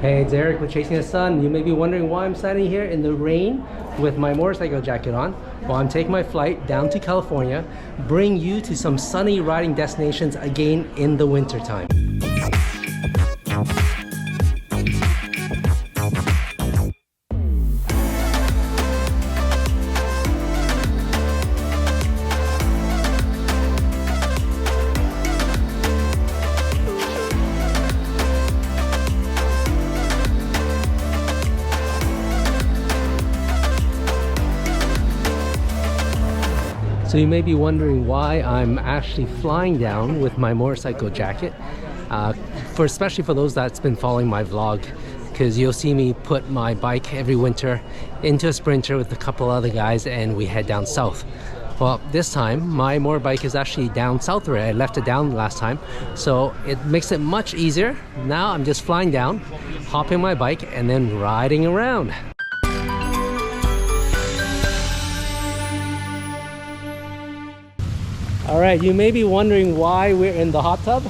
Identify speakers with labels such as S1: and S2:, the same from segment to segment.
S1: Hey, it's Eric with Chasing the Sun. You may be wondering why I'm standing here in the rain with my motorcycle jacket on. Well, I'm taking my flight down to California, bring you to some sunny riding destinations again in the wintertime. So you may be wondering why I'm actually flying down with my motorcycle jacket, especially for those that's been following my vlog, because you'll see me put my bike every winter into a Sprinter with a couple other guys and we head down south. Well, this time my motorbike is actually down south already. I left it down last time, so it makes it much easier. Now I'm just flying down, hopping my bike and then riding around. Alright, you may be wondering why we're in the hot tub.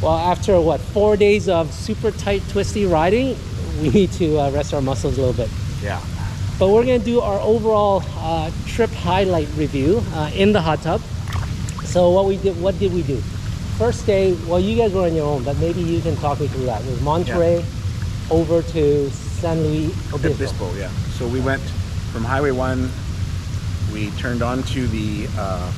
S1: Well, after what, 4 days of super tight twisty riding, we need to rest our muscles a little bit.
S2: Yeah.
S1: But we're gonna do our overall trip highlight review in the hot tub. So what did we do? First day, well, you guys were on your own, but maybe you can talk me through that. It was Monterrey over to San Luis Obispo.
S2: Yeah. So we went from Highway 1. We turned onto the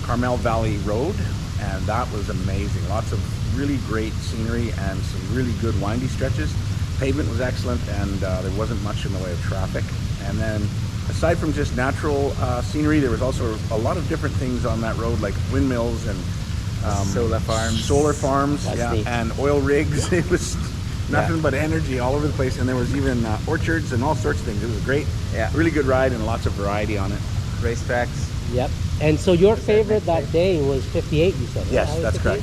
S2: Carmel Valley Road, and that was amazing. Lots of really great scenery and some really good windy stretches. Pavement was excellent, and there wasn't much in the way of traffic. And then, aside from just natural scenery, there was also a lot of different things on that road, like windmills and
S3: solar farms,
S2: and oil rigs. It was nothing but energy all over the place, and there was even orchards and all sorts of things. It was a great, really good ride, and lots of variety on it.
S3: Racetracks.
S1: Yep. And so your favorite that day was 58, you said?
S2: Yes, that's correct.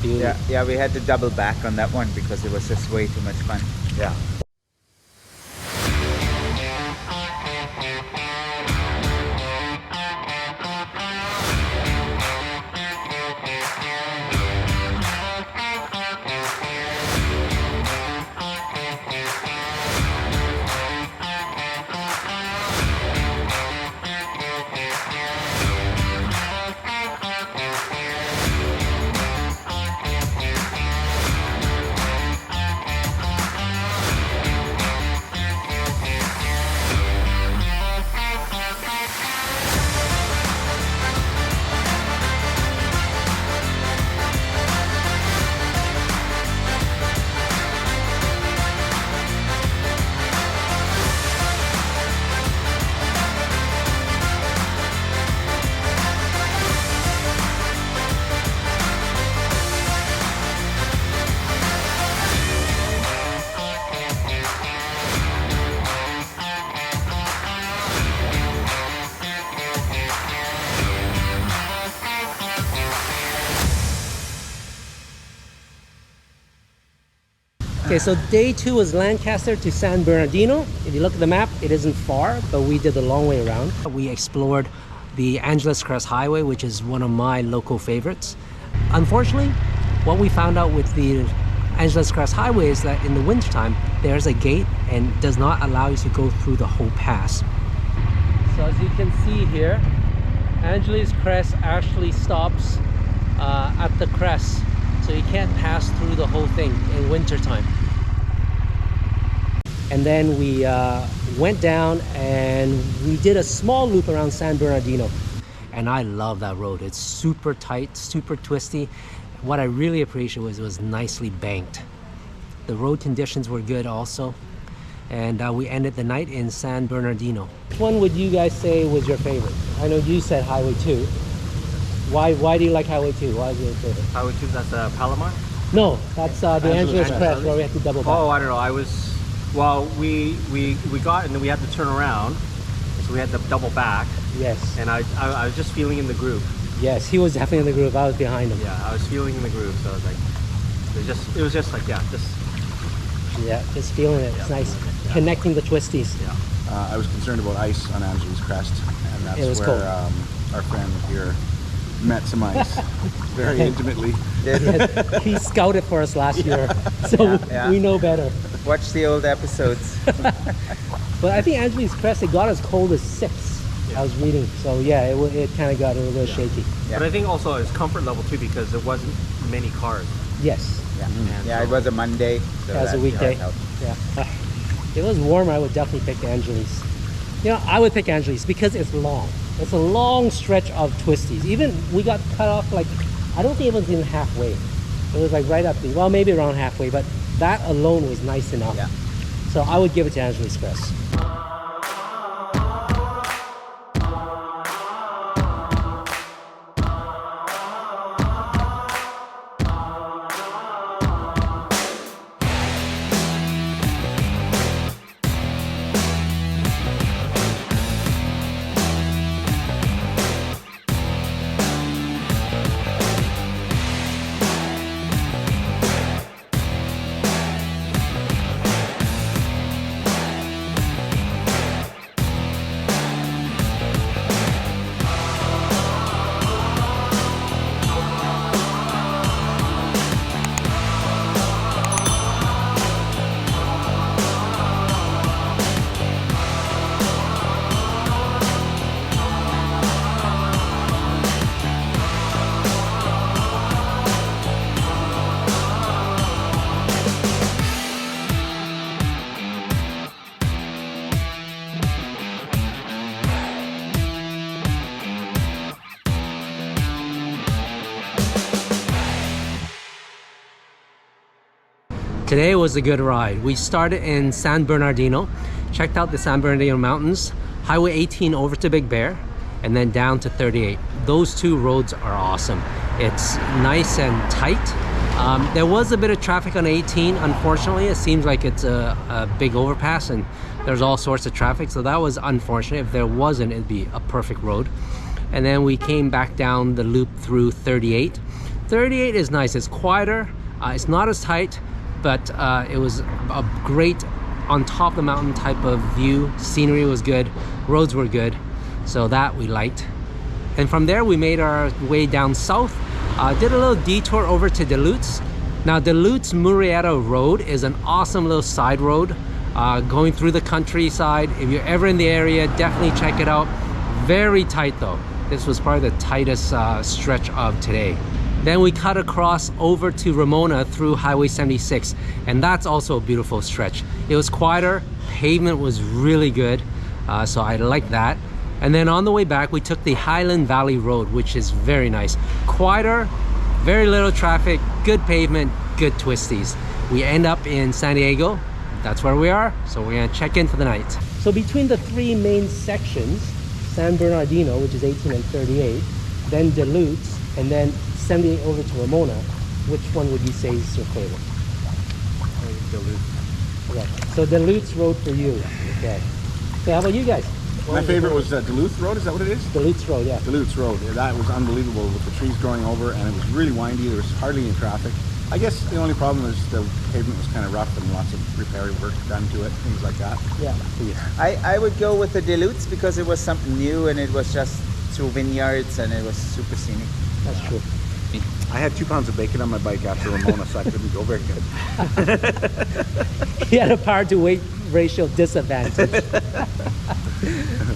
S2: Yeah.
S3: Yeah, we had to double back on that one because it was just way too much fun.
S2: Yeah.
S1: Okay, so day 2 was Lancaster to San Bernardino. If you look at the map, it isn't far, but we did the long way around. We explored the Angeles Crest Highway, which is one of my local favorites. Unfortunately, what we found out with the Angeles Crest Highway is that in the wintertime, there's a gate and does not allow you to go through the whole pass. So as you can see here, Angeles Crest actually stops at the crest. So you can't pass through the whole thing in wintertime. And then we went down and we did a small loop around San Bernardino. And I love that road. It's super tight, super twisty. What I really appreciated was it was nicely banked. The road conditions were good also. And we ended the night in San Bernardino. Which one would you guys say was your favorite? I know you said Highway 2. Why do you like Highway 2? Why is it your favorite?
S4: Highway 2, that's Palomar?
S1: No, that's the Angeles Crest where we had to double back.
S4: Oh, I don't know. Well, we got and then we had to turn around, so we had to double back.
S1: Yes.
S4: And I was just feeling in the groove.
S1: Yes, he was definitely in the groove. I was behind him.
S4: Yeah, I was feeling in the groove, so I was like, it was just like,
S1: just feeling it. It's nice.
S4: Yeah.
S1: Connecting the twisties.
S4: Yeah.
S2: I was concerned about ice on Angeles Crest, and that's where our friend here met some ice very intimately.
S1: Yes, he scouted for us last year, so we know better.
S3: Watch the old episodes.
S1: But I think Angeles Crest, it got as cold as 6. I was reading. So yeah, it kind of got a little shaky.
S3: Yeah.
S4: But I think also it's comfort level too because there wasn't many cars.
S1: Yes.
S3: Yeah,
S4: And
S3: yeah,
S4: so-
S3: it was a Monday. So
S1: As a
S3: that
S1: weekday.
S3: helped.
S1: Yeah. If it was warmer, I would definitely pick Angeles. You know, I would pick Angeles because it's long. It's a long stretch of twisties. Even we got cut off like, I don't think it was even halfway. It was like right up to, well, maybe around halfway, but that alone was nice enough.
S3: Yeah.
S1: So I would give it to Angeles Crest. Today was a good ride. We started in San Bernardino, checked out the San Bernardino Mountains, Highway 18 over to Big Bear, and then down to 38. Those two roads are awesome. It's nice and tight. There was a bit of traffic on 18, unfortunately. It seems like it's a big overpass and there's all sorts of traffic, so that was unfortunate. If there wasn't, it'd be a perfect road. And then we came back down the loop through 38. 38 is nice, it's quieter, it's not as tight, but it was a great on top of the mountain type of view. Scenery was good, roads were good, so that we liked. And from there we made our way down south, did a little detour over to Duluth's. Now Duluth's Murrieta Road is an awesome little side road going through the countryside. If you're ever in the area, definitely check it out. Very tight though. This was probably the tightest stretch of today. Then we cut across over to Ramona through Highway 76, and that's also a beautiful stretch. It was quieter, pavement was really good, so I like that. And then on the way back, we took the Highland Valley Road, which is very nice. Quieter, very little traffic, good pavement, good twisties. We end up in San Diego. That's where we are, so we're gonna check in for the night. So between the 3 main sections, San Bernardino, which is 18 and 38, then Duluth, and then 78 over to Ramona, which one would you say is your favorite?
S4: Duluth.
S1: Okay. So Duluth's road for you. Okay. So how about you guys?
S2: My favorite was Duluth Road, is that what it is?
S1: Duluth's road, yeah.
S2: Duluth Road, yeah, that was unbelievable with the trees growing over, and it was really windy. There was hardly any traffic. I guess the only problem is the pavement was kind of rough and lots of repair work done to it, things like that.
S1: Yeah.
S3: I would go with the Duluth's because it was something new and it was just through vineyards and it was super scenic.
S1: That's true.
S2: I had 2 pounds of bacon on my bike after Ramona, so I couldn't go very good.
S1: He had a power to weight ratio disadvantage.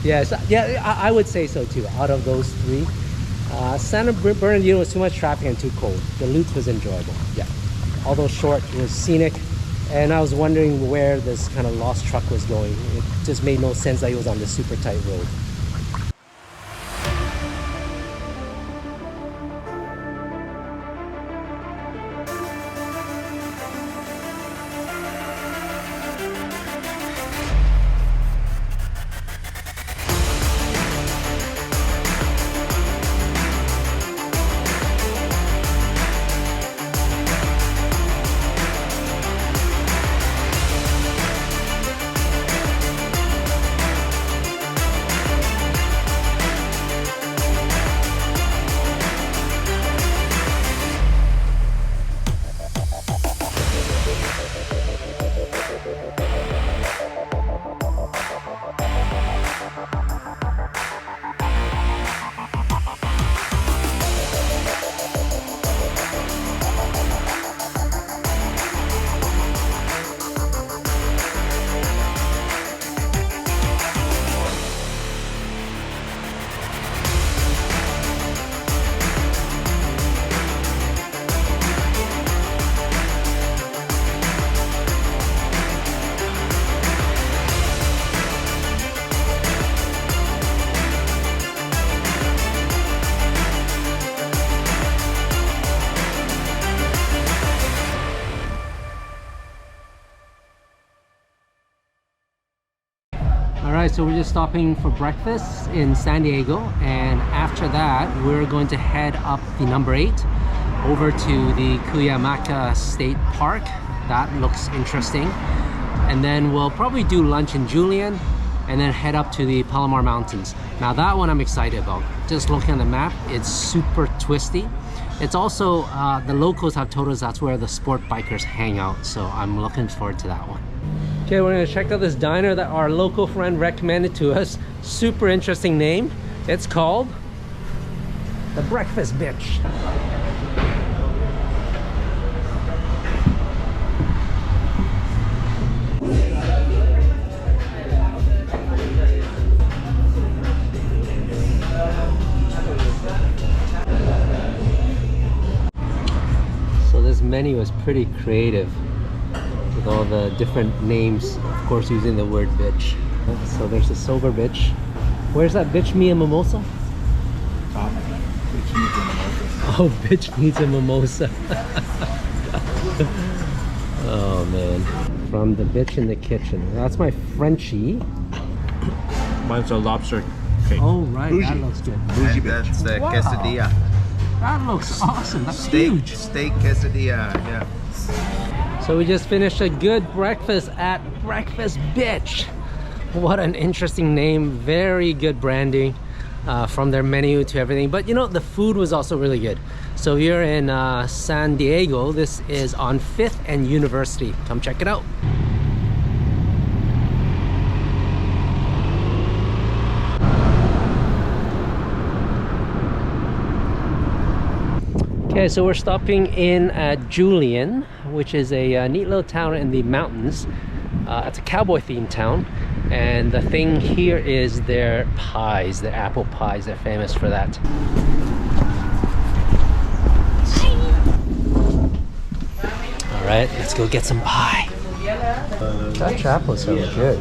S1: Yes, yeah, I would say so too. Out of those 3, San Bernardino was too much traffic and too cold. Duluth was enjoyable. Yeah, although short, it was scenic, and I was wondering where this kind of lost truck was going. It just made no sense that he was on this super tight road. All right, so we're just stopping for breakfast in San Diego, and after that we're going to head up the number 8 over to the Cuyamaca State Park. That looks interesting. And then we'll probably do lunch in Julian and then head up to the Palomar Mountains. Now that one I'm excited about. Just looking at the map, it's super twisty. It's also, the locals have told us that's where the sport bikers hang out, so I'm looking forward to that one. Okay, we're gonna check out this diner that our local friend recommended to us. Super interesting name. It's called The Breakfast Bitch. Menu is pretty creative with all the different names, of course using the word bitch. So there's the sober bitch. Where's that bitch me a mimosa?
S2: Top. Bitch needs a mimosa.
S1: Oh, bitch needs a mimosa. Oh man. From the bitch in the kitchen. That's my Frenchie.
S2: Mine's a lobster cake.
S1: Oh right,
S2: Bougie.
S1: that looks good.
S2: Bougie
S3: And that's the
S1: Wow.
S3: quesadilla.
S1: That looks awesome. That's
S3: Steak,
S1: huge.
S3: steak quesadilla, yeah.
S1: So we just finished a good breakfast at Breakfast Bitch. What an interesting name. Very good branding from their menu to everything. But you know, the food was also really good. So here in San Diego, this is on 5th and University. Come check it out. Okay, so we're stopping in at Julian, which is a neat little town in the mountains. It's a cowboy themed town, and the thing here is their pies, their apple pies. They're famous for that. All right, let's go get some pie. Dutch apples are good.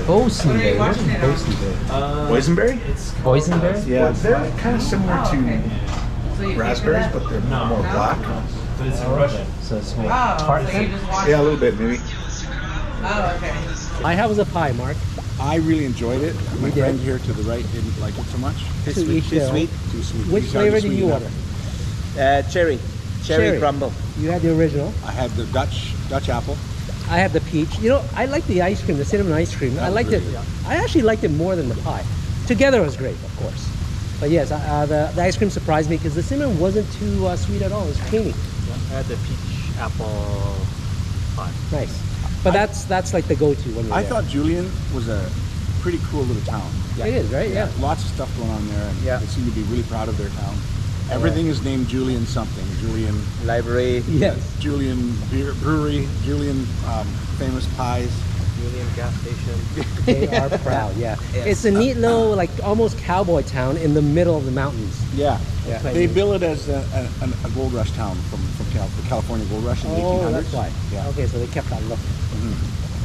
S1: Boysenberry, what is boysenberry?
S2: Boysenberry?
S1: Boysenberry?
S2: Yeah, they're kind of similar to raspberries, but they're more black.
S1: So it's more tart then?
S2: Yeah, a little bit maybe.
S1: How was the pie, Mark?
S2: I really enjoyed it. My
S1: You did?
S2: friend here to the right didn't like it so much.
S1: To
S3: Too
S1: each their own.
S3: sweet.
S2: Too sweet.
S1: Which
S2: He's already
S1: flavor did you
S2: sweetened
S1: order?
S2: up.
S3: Cherry crumble.
S1: You had the original.
S2: I had the Dutch apple.
S1: I have the peach. You know, I like the ice cream, the cinnamon ice cream. I
S2: was
S1: liked
S2: really
S1: it.
S2: good.
S1: I actually liked it more than the pie. Together it was great, of course. But yes, the ice cream surprised me because the cinnamon wasn't too sweet at all. It was creamy.
S4: I had the peach apple pie.
S1: Nice. But that's like the go-to when you're
S2: I
S1: there.
S2: thought Julian was a pretty cool little town.
S1: It is, right? Yeah.
S2: Lots of stuff going on there, and
S3: Yeah.
S2: they seem to be really proud of their town. Everything is named Julian something. Julian
S3: Library.
S1: Yes.
S2: Julian Brewery, Julian famous pies.
S4: Julian gas station.
S1: They are proud, yeah. It's a neat little, like, almost cowboy town in the middle of the mountains.
S2: Yeah.
S1: Yeah.
S2: They bill it as a gold rush town from the California gold rush in the 1800s.
S1: Oh, that's why.
S2: Yeah.
S1: Okay, so they kept that look.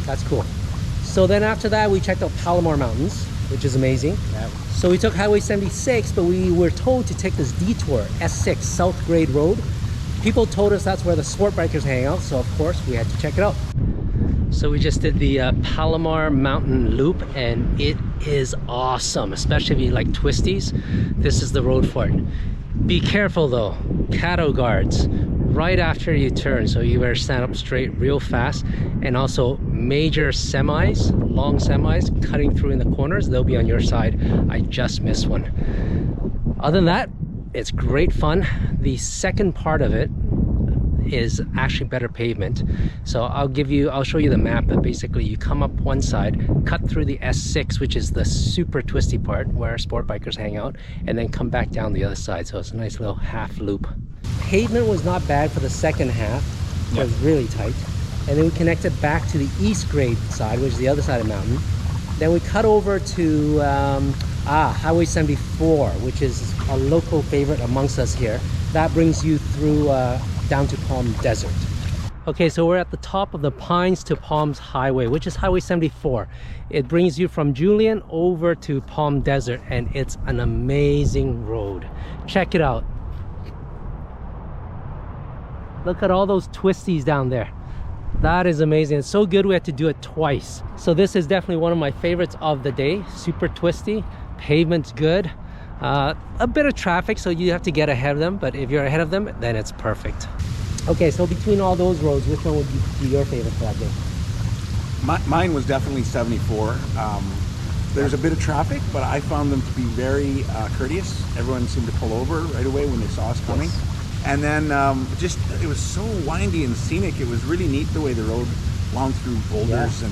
S1: That's cool. So then after that, we checked out Palomar Mountains, which is amazing.
S2: Yeah.
S1: So we took Highway 76, but we were told to take this detour, S6, South Grade Road. People told us that's where the sport bikers hang out, so of course we had to check it out. So we just did the Palomar Mountain Loop, and it is awesome, especially if you like twisties. This is the road for it. Be careful though, cattle guards right after you turn, so you better stand up straight real fast. And also major semis, long semis cutting through in the corners, they'll be on your side. I just missed one. Other than that, it's great fun. The second part of it is actually better pavement. So I'll show you the map, but basically you come up one side, cut through the S6, which is the super twisty part where sport bikers hang out, and then come back down the other side. So it's a nice little half loop. Pavement was not bad for the second half. It was really tight. And then we connected back to the East Grade side, which is the other side of the mountain. Then we cut over to Highway 74, which is a local favorite amongst us here. That brings you through down to Palm Desert. Okay, so we're at the top of the Pines to Palms Highway, which is Highway 74. It brings you from Julian over to Palm Desert, and it's an amazing road. Check it out. Look at all those twisties down there. That is amazing. It's so good we had to do it twice. So this is definitely one of my favorites of the day. Super twisty, pavement's good. A bit of traffic, so you have to get ahead of them, but if you're ahead of them, then it's perfect. Okay, so between all those roads, which one would be your favorite for that day?
S2: Mine was definitely 74. There's a bit of traffic, but I found them to be very courteous. Everyone seemed to pull over right away when they saw us coming.
S1: Yes.
S2: And then just, it was so windy and scenic. It was really neat the way the road wound through boulders and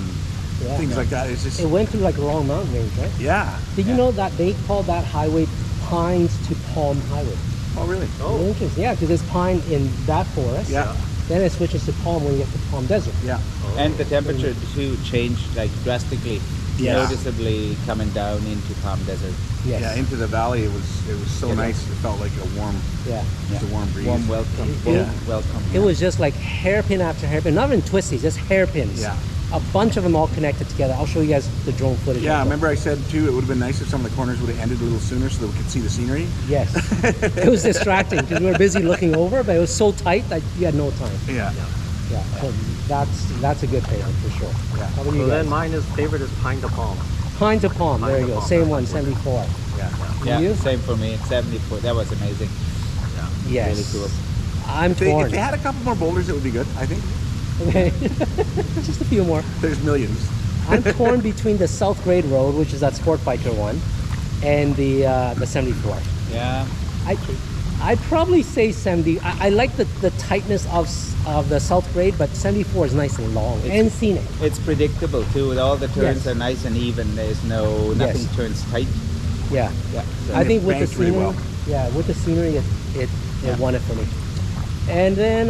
S2: things like that. It's just,
S1: It went through like a long mountain range, right?
S2: yeah.
S1: Did you know that they call that highway Pines to Palm Highway?
S2: Oh, really?
S1: Oh. Interesting. Yeah, because there's pine in that forest.
S2: Yeah.
S1: Then it switches to palm when you get to Palm Desert.
S2: Yeah.
S3: And the temperature too changed like drastically,
S2: Yeah.
S3: noticeably coming down into Palm Desert.
S1: Yes.
S2: Yeah, into the valley, it was so
S3: Yeah.
S2: nice. It felt like a warm,
S1: Yeah.
S2: just a warm breeze.
S3: Warm welcome.
S2: Yeah.
S3: Warm welcome.
S1: It was just like hairpin after hairpin, not even twisties, just hairpins.
S2: Yeah.
S1: A bunch of them all connected together. I'll show you guys the drone footage.
S2: Yeah,
S1: of it.
S2: remember I said too, it would have been nice if some of the corners would have ended a little sooner so that we could see the scenery.
S1: Yes. It was distracting because we were busy looking over, but it was so tight that you had no time.
S2: Yeah.
S1: Yeah. So that's a good favorite for sure.
S2: Yeah.
S1: How about you
S4: So
S1: guys?
S4: then mine is favorite is Pine to Palm.
S1: Pine to Palm.
S4: Pine
S1: There you
S4: to
S1: go.
S4: Palm.
S1: Same one, 74.
S2: Yeah.
S3: Yeah,
S1: You?
S3: same for me. 74. That was amazing.
S1: Yes.
S3: Really cool.
S1: I'm
S2: If they
S1: torn.
S2: had a couple more boulders, it would be good, I think.
S1: Okay. Just a few more.
S2: There's millions.
S1: I'm torn between the South Grade Road, which is that sport biker one, and the 74.
S3: Yeah.
S1: I'd probably say 70. I like the tightness of the South Grade, but 74 is nice and long and scenic.
S3: It's predictable too. All the turns
S1: Yes.
S3: are nice and even. There's nothing
S1: Yes.
S3: turns tight.
S1: Yeah.
S3: Yeah. So
S1: I think with the
S2: banked really
S1: scenery,
S2: well.
S1: yeah, with the scenery, it
S3: Yeah.
S1: won it for me. And then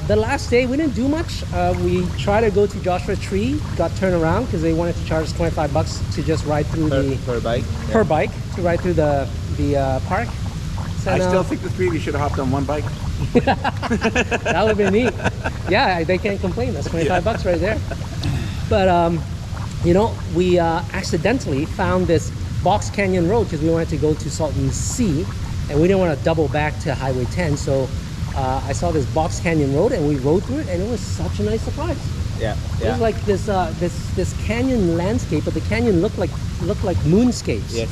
S1: the last day, we didn't do much. We tried to go to Joshua Tree, got turned around because they wanted to charge us $25 to just ride through
S3: per bike.
S1: per bike to ride through the park. So,
S2: I still think the three of you should have hopped on one bike.
S1: that would have been neat. Yeah, they can't complain. That's $25 right there. But you know, we accidentally found this Box Canyon Road because we wanted to go to Salton Sea, and we didn't want to double back to Highway 10. So I saw this Box Canyon Road, and we rode through it, and it was such a nice surprise.
S3: Yeah.
S1: It was like this canyon landscape, but the canyon looked like moonscapes.
S3: Yes.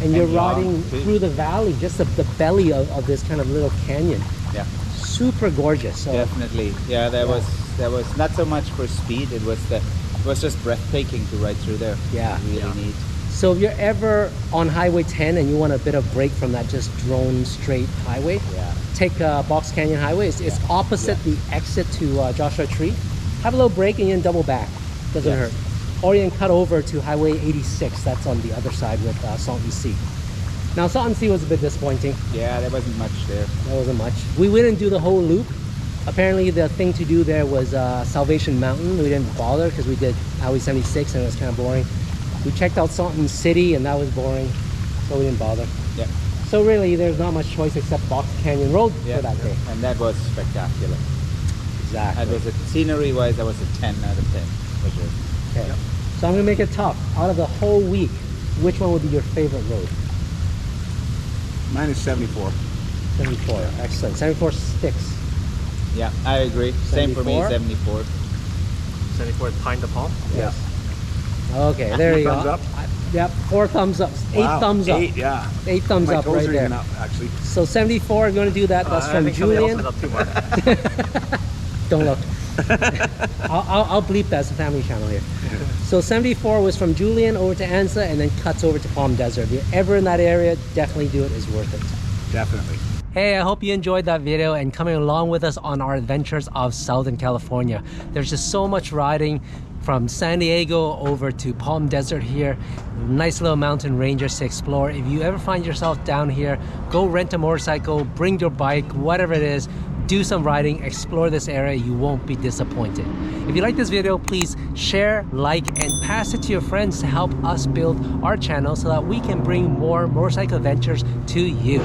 S1: And you're
S3: long,
S1: riding
S3: too.
S1: through the valley, just the belly of this kind of little canyon.
S3: Yeah.
S1: Super gorgeous. So
S3: Definitely. Yeah. There was not so much for speed. It was just breathtaking to ride through there.
S1: Yeah.
S3: Really neat.
S1: So if you're ever on Highway 10 and you want a bit of break from that just drone straight highway,
S3: Yeah.
S1: take Box Canyon Highway. It's opposite the exit to Joshua Tree. Have a little break and you can double back. Doesn't
S3: Yes.
S1: hurt. Or you can cut over to Highway 86. That's on the other side with Salton Sea. Now Salton Sea was a bit disappointing.
S3: Yeah. There wasn't much there.
S1: There wasn't much. We didn't do the whole loop. Apparently the thing to do there was Salvation Mountain. We didn't bother because we did Highway 76 and it was kind of boring. We checked out Salton City and that was boring, so we didn't bother.
S3: Yeah.
S1: So really there's not much choice except Box Canyon Road
S3: Yeah.
S1: for that day.
S3: And that was spectacular.
S1: Exactly.
S3: That was a scenery wise. That was a 10 out of 10 for sure.
S1: Okay. So I'm gonna make it tough. Out of the whole week, which one would be your favorite road?
S2: Mine is 74.
S1: 74. Excellent. 74 sticks.
S3: Yeah, I agree. Same for me.
S1: 74?
S3: 74.
S4: 74 is Pine to Palm.
S1: Yes. Okay, there you
S2: Thumbs
S1: go.
S2: up?
S1: Yep, 4 thumbs up. 8
S2: Wow,
S1: thumbs up.
S2: 8, yeah.
S1: 8 thumbs
S2: My
S1: up
S2: toes
S1: right
S2: are
S1: there.
S2: even up, actually.
S1: So 74, I'm going to do that. That's
S4: I
S1: from
S4: think somebody else
S1: Julian.
S4: is up too much.
S1: Don't look. I'll bleep that. It's a family channel here. So 74 was from Julian over to Ansa and then cuts over to Palm Desert. If you're ever in that area, definitely do it. It's worth it.
S2: Definitely.
S1: Hey, I hope you enjoyed that video and coming along with us on our adventures of Southern California. There's just so much riding from San Diego over to Palm Desert here. Nice little mountain ranges to explore. If you ever find yourself down here, go rent a motorcycle, bring your bike, whatever it is, do some riding, explore this area. You won't be disappointed. If you like this video, please share, like, and pass it to your friends to help us build our channel so that we can bring more motorcycle adventures to you.